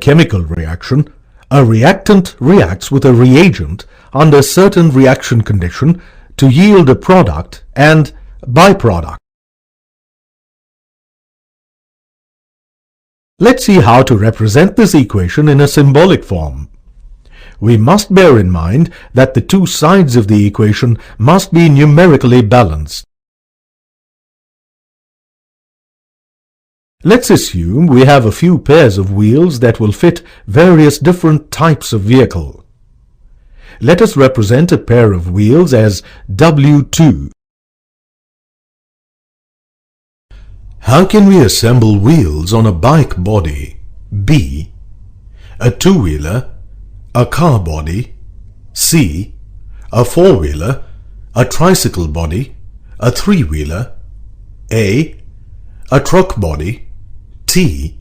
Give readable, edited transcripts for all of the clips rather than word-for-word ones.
chemical reaction, a reactant reacts with a reagent under certain reaction condition to yield a product and byproduct. Let's see how to represent this equation in a symbolic form. We must bear in mind that the two sides of the equation must be numerically balanced. Let's assume we have a few pairs of wheels that will fit various different types of vehicle. Let us represent a pair of wheels as W2. How can we assemble wheels on a bike body B, a two-wheeler, a car body, C, a four-wheeler, a tricycle body, a three-wheeler, A, a truck body, T,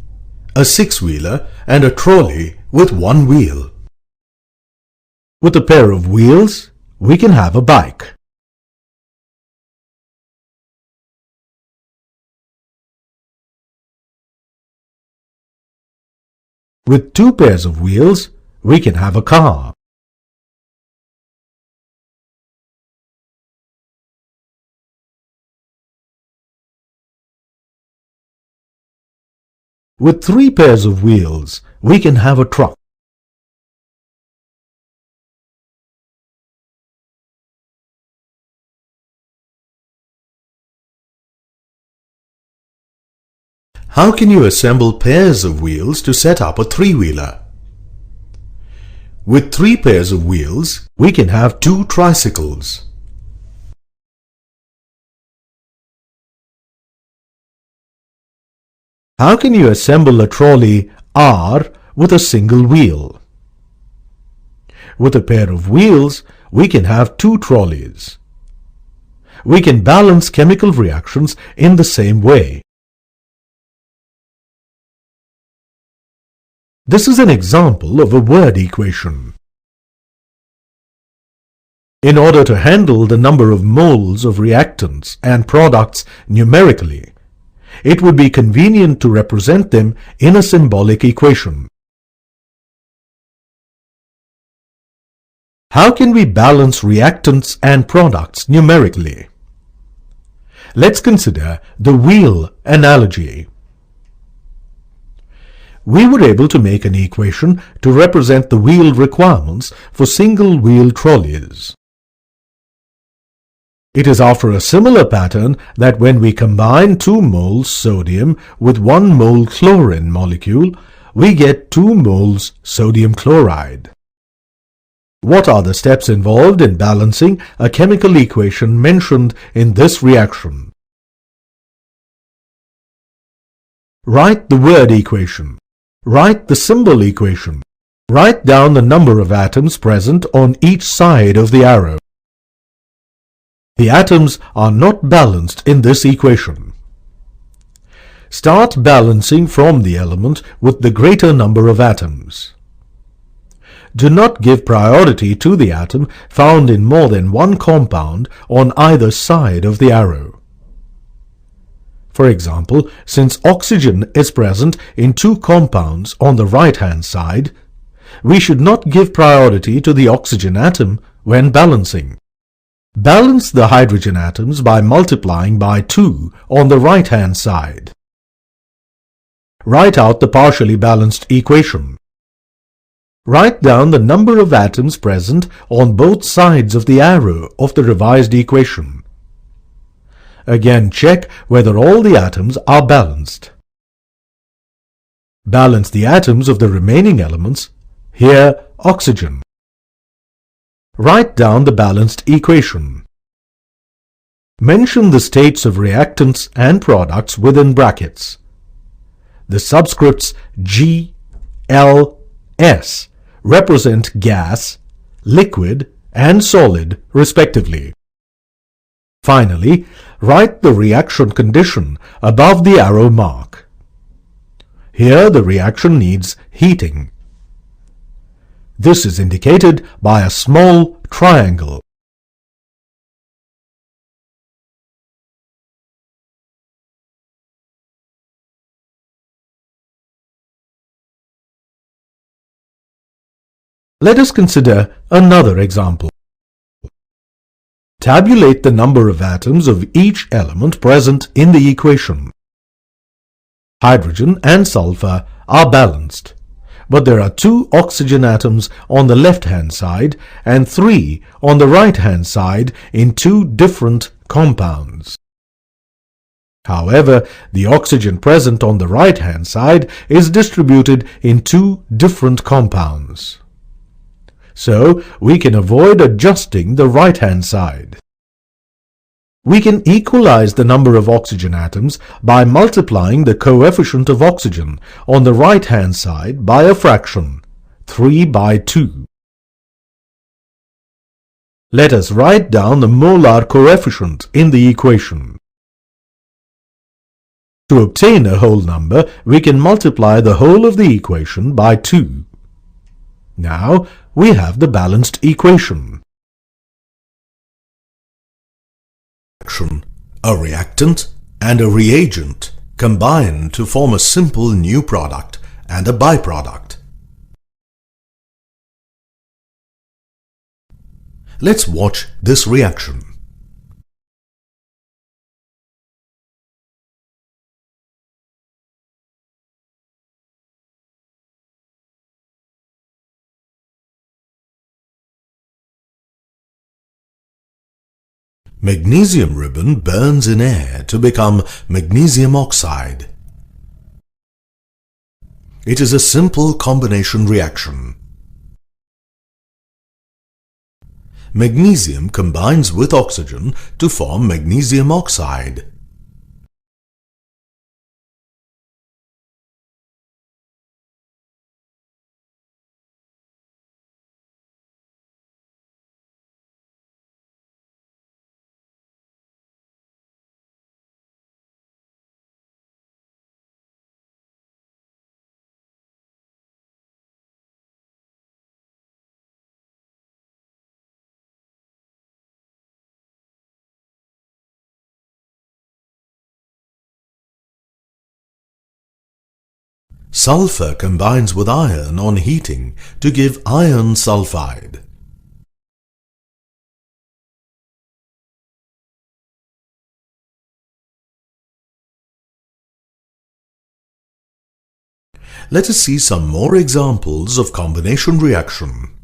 a six-wheeler, and a trolley with one wheel? With a pair of wheels, we can have a bike. With two pairs of wheels, we can have a car. With three pairs of wheels, we can have a truck. How can you assemble pairs of wheels to set up a three-wheeler? With three pairs of wheels, we can have two tricycles. How can you assemble a trolley R with a single wheel? With a pair of wheels, we can have two trolleys. We can balance chemical reactions in the same way. This is an example of a word equation. In order to handle the number of moles of reactants and products numerically, it would be convenient to represent them in a symbolic equation. How can we balance reactants and products numerically? Let's consider the wheel analogy. We were able to make an equation to represent the wheel requirements for single-wheel trolleys. It is after a similar pattern that when we combine 2 moles sodium with 1 mole chlorine molecule, we get 2 moles sodium chloride. What are the steps involved in balancing a chemical equation mentioned in this reaction? Write the word equation. Write the symbol equation. Write down the number of atoms present on each side of the arrow. The atoms are not balanced in this equation. Start balancing from the element with the greater number of atoms. Do not give priority to the atom found in more than one compound on either side of the arrow. For example, since oxygen is present in 2 compounds on the right-hand side, we should not give priority to the oxygen atom when balancing. Balance the hydrogen atoms by multiplying by 2 on the right-hand side. Write out the partially balanced equation. Write down the number of atoms present on both sides of the arrow of the revised equation. Again, check whether all the atoms are balanced. Balance the atoms of the remaining elements, here oxygen. Write down the balanced equation. Mention the states of reactants and products within brackets. The subscripts G, L, S represent gas, liquid, and solid, respectively. Finally, write the reaction condition above the arrow mark. Here the reaction needs heating. This is indicated by a small triangle. Let us consider another example. Tabulate the number of atoms of each element present in the equation. Hydrogen and sulfur are balanced, but there are 2 oxygen atoms on the left-hand side and 3 on the right-hand side in 2 different compounds. However, the oxygen present on the right-hand side is distributed in 2 different compounds. So, we can avoid adjusting the right-hand side. We can equalize the number of oxygen atoms by multiplying the coefficient of oxygen on the right-hand side by a fraction, 3 by 2. Let us write down the molar coefficient in the equation. To obtain a whole number, we can multiply the whole of the equation by 2. Now, we have the balanced equation. A reactant and a reagent combine to form a simple new product and a byproduct. Let's watch this reaction. Magnesium ribbon burns in air to become magnesium oxide. It is a simple combination reaction. Magnesium combines with oxygen to form magnesium oxide. Sulfur combines with iron on heating to give iron sulfide. Let us see some more examples of combination reaction.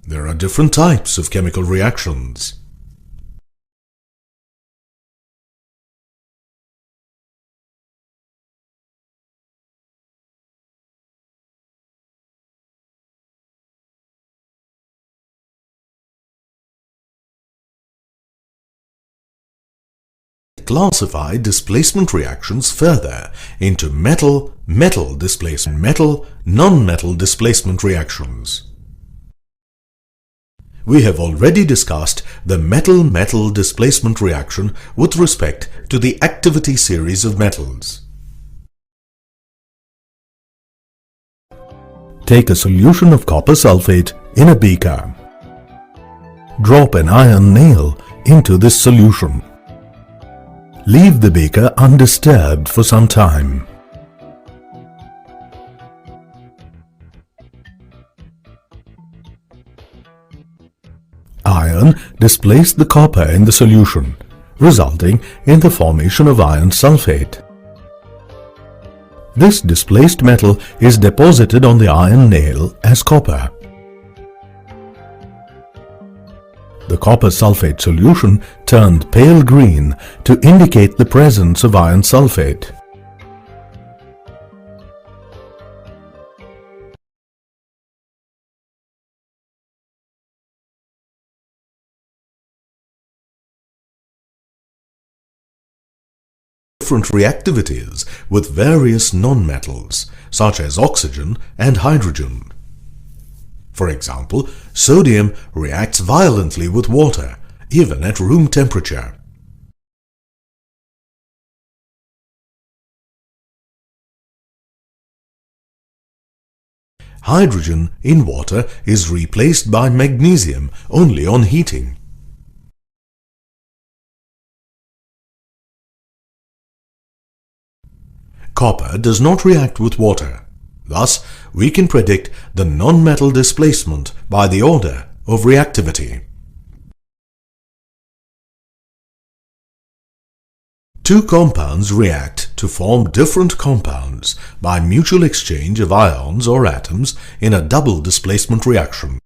There are different types of chemical reactions. Classify displacement reactions further into metal-metal displacement, metal-non-metal displacement reactions. We have already discussed the metal-metal displacement reaction with respect to the activity series of metals. Take a solution of copper sulfate in a beaker. Drop an iron nail into this solution. Leave the beaker undisturbed for some time. Iron displaced the copper in the solution, resulting in the formation of iron sulfate. This displaced metal is deposited on the iron nail as copper. The copper sulfate solution turned pale green to indicate the presence of iron sulfate. Different reactivities with various nonmetals such as oxygen and hydrogen. For example, sodium reacts violently with water even at room temperature. Hydrogen in water is replaced by magnesium only on heating. Copper does not react with water. Thus, we can predict the nonmetal displacement by the order of reactivity. Two compounds react to form different compounds by mutual exchange of ions or atoms in a double displacement reaction.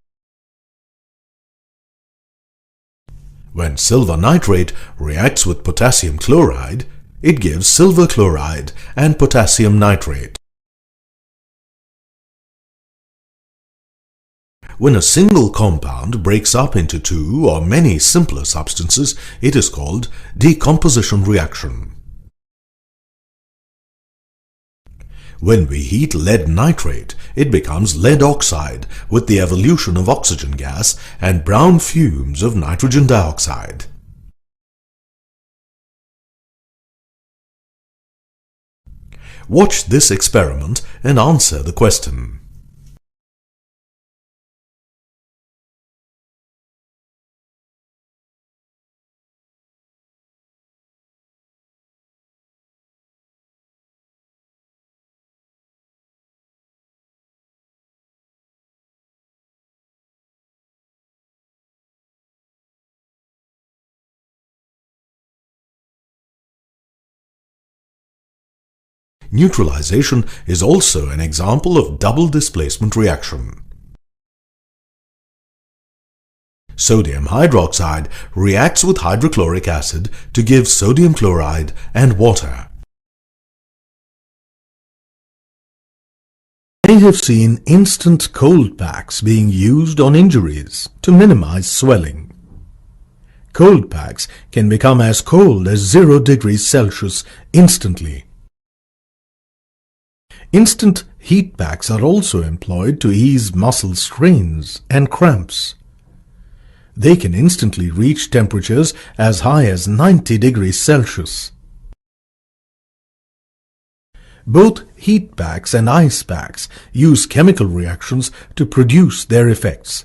When silver nitrate reacts with potassium chloride, it gives silver chloride and potassium nitrate. When a single compound breaks up into two or many simpler substances, it is called decomposition reaction. When we heat lead nitrate, it becomes lead oxide with the evolution of oxygen gas and brown fumes of nitrogen dioxide. Watch this experiment and answer the question. Neutralization is also an example of double displacement reaction. Sodium hydroxide reacts with hydrochloric acid to give sodium chloride and water. I have seen instant cold packs being used on injuries to minimize swelling. Cold packs can become as cold as 0 degrees Celsius instantly. Instant heat packs are also employed to ease muscle strains and cramps. They can instantly reach temperatures as high as 90 degrees Celsius. Both heat packs and ice packs use chemical reactions to produce their effects.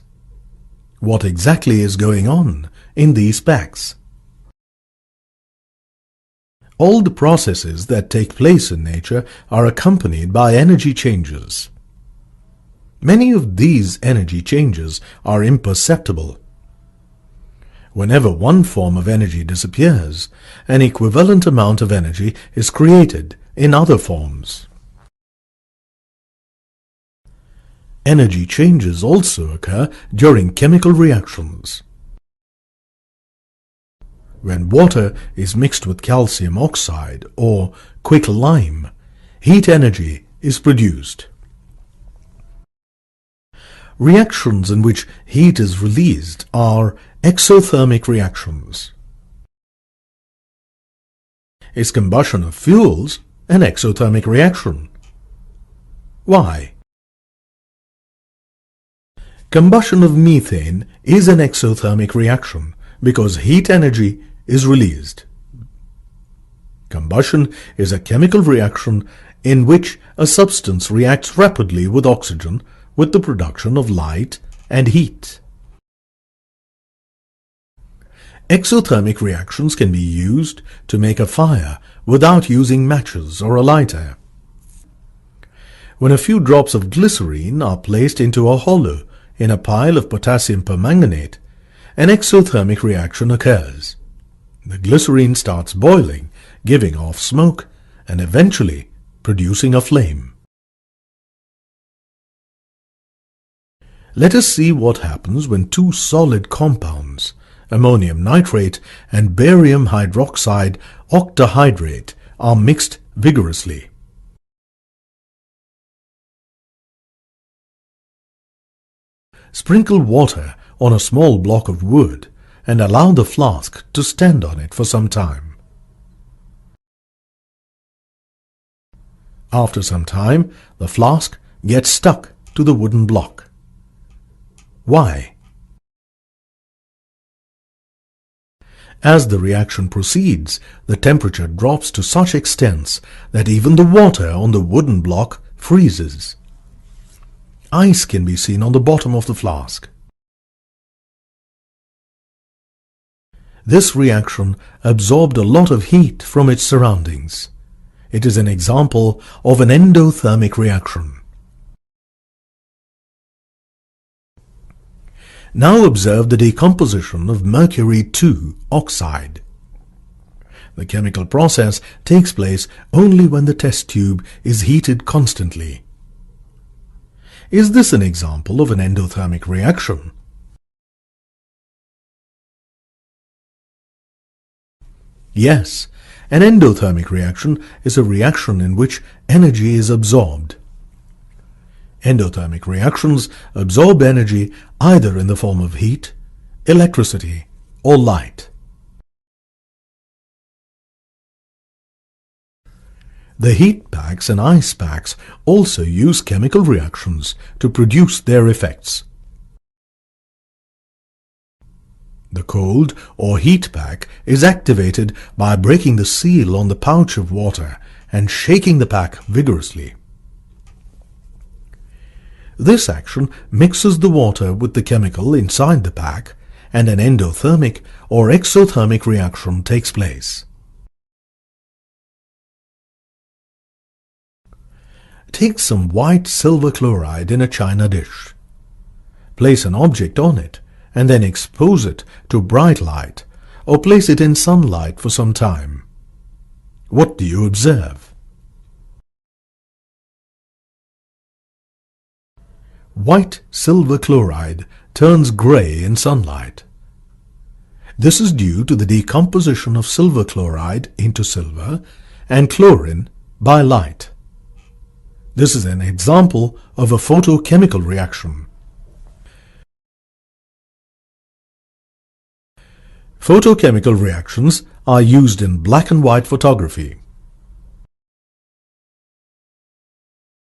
What exactly is going on in these packs? All the processes that take place in nature are accompanied by energy changes. Many of these energy changes are imperceptible. Whenever one form of energy disappears, an equivalent amount of energy is created in other forms. Energy changes also occur during chemical reactions. When water is mixed with calcium oxide or quicklime, heat energy is produced. Reactions in which heat is released are exothermic reactions. Is combustion of fuels an exothermic reaction? Why? Combustion of methane is an exothermic reaction because heat energy is released. Combustion is a chemical reaction in which a substance reacts rapidly with oxygen with the production of light and heat. Exothermic reactions can be used to make a fire without using matches or a lighter. When a few drops of glycerine are placed into a hollow in a pile of potassium permanganate, an exothermic reaction occurs. The glycerine starts boiling, giving off smoke, and eventually producing a flame. Let us see what happens when two solid compounds, ammonium nitrate and barium hydroxide octahydrate, are mixed vigorously. Sprinkle water on a small block of wood and allow the flask to stand on it for some time. After some time, the flask gets stuck to the wooden block. Why? As the reaction proceeds, the temperature drops to such extents that even the water on the wooden block freezes. Ice can be seen on the bottom of the flask. This reaction absorbed a lot of heat from its surroundings. It is an example of an endothermic reaction. Now observe the decomposition of mercury 2 oxide. The chemical process takes place only when the test tube is heated constantly. Is this an example of an endothermic reaction? Yes, an endothermic reaction is a reaction in which energy is absorbed. Endothermic reactions absorb energy either in the form of heat, electricity, or light. The heat packs and ice packs also use chemical reactions to produce their effects. The cold or heat pack is activated by breaking the seal on the pouch of water and shaking the pack vigorously. This action mixes the water with the chemical inside the pack, and an endothermic or exothermic reaction takes place. Take some white silver chloride in a china dish. Place an object on it and then expose it to bright light, or place it in sunlight for some time. What do you observe? White silver chloride turns gray in sunlight. This is due to the decomposition of silver chloride into silver and chlorine by light. This is an example of a photochemical reaction. Photochemical reactions are used in black and white photography.